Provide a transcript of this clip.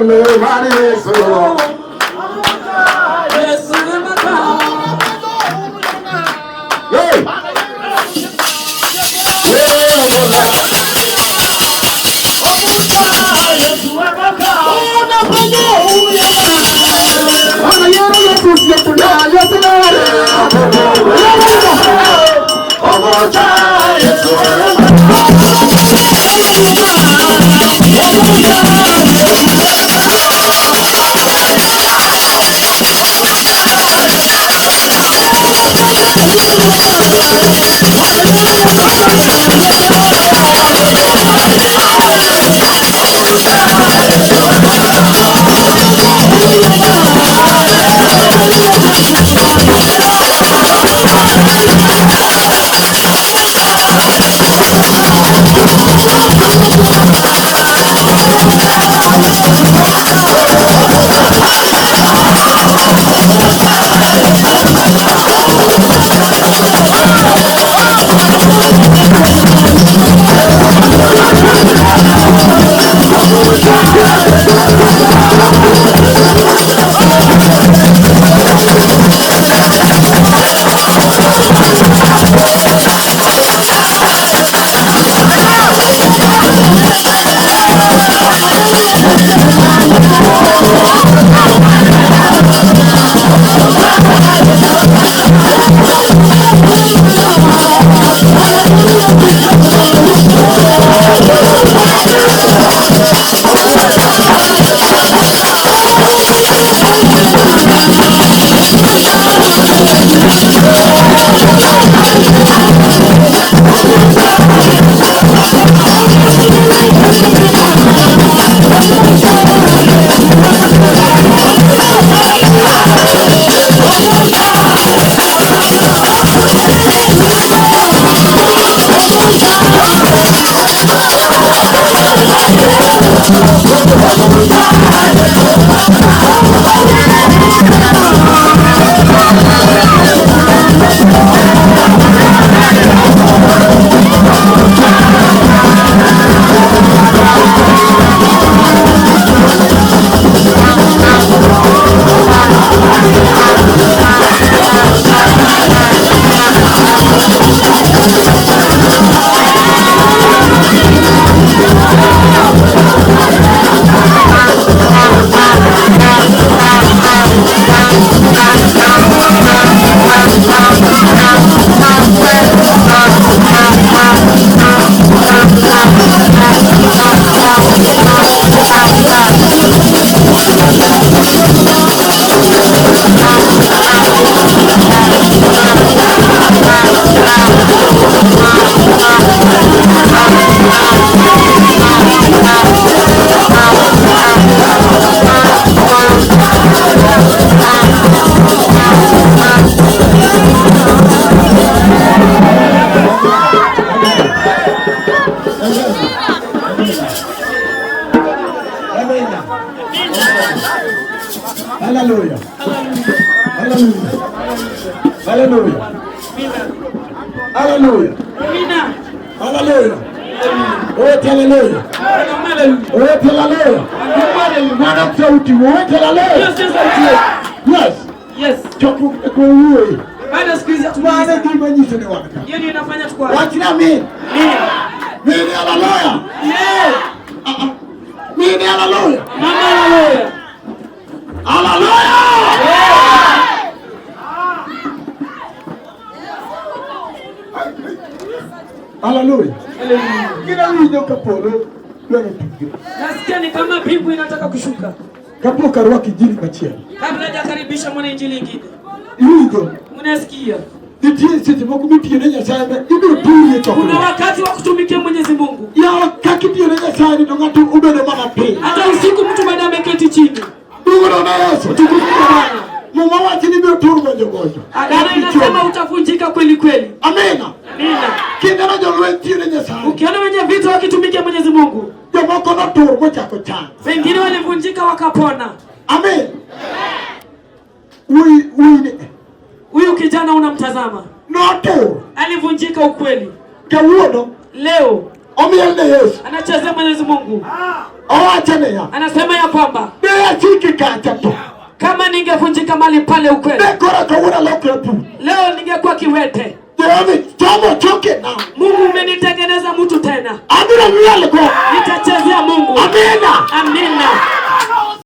le mariso. Yesu makao. Hey. Hallelujah. Hallelujah. Hallelujah. Hallelujah. Hallelujah. Oh, hallelujah. Oh, hallelujah. Mwana sauti, oh, hallelujah. Yes. Yes. Choku kuwe. Baada siku hizi tunaanza kimanyisho ni waka. Hiyo ndio inafanya tukua. Wachina mimi. Mimi hallelujah. Yeah. Mimi hallelujah. Mama hallelujah. Hallelujah. Hallelujah. Kila wito kapolo leo tukiwa. Nasikia ni kama mbingu inataka kushuka. Kapo karwa kijili kachia. Kabla hajakaribisha mwana injili nyingine. Yugo. Unasikia? Ndiye sisi mwakumitie na Nyasaye ibe tuye chakula. Kuna wakati wa kutumikia Mwenyezi Mungu. Ya wakati ndio na Nyasaye ndo ngatu ubele mama pe. Hata usiku mtu baada ameketi chini. Mungu na Yesu tukufu Bwana. Mungu wachi ni bio turu moja moja. Agano inasema utavunjika kweli kweli. Amina. Amina. Kinga na jolwe tire Nyasaye. Ukiona wenye vita wakitumikia Mwenyezi Mungu. Jamaa kono turu moja kwa chana. Wengine walivunjika wakapona. Amen. Huyu kijana unamtazama. Noto. Alivunjika ukweli. Kawuono. Leo. Omiende Yesu. Anachezea Mwenyezi Mungu. Awachane ya. Anasema ya kwamba Bea chiki kachato. kama ningevunjika mali pale ukweli, Bekora kawura lokrepu. leo ningekuwa kiwete. Deomi chomo choke na.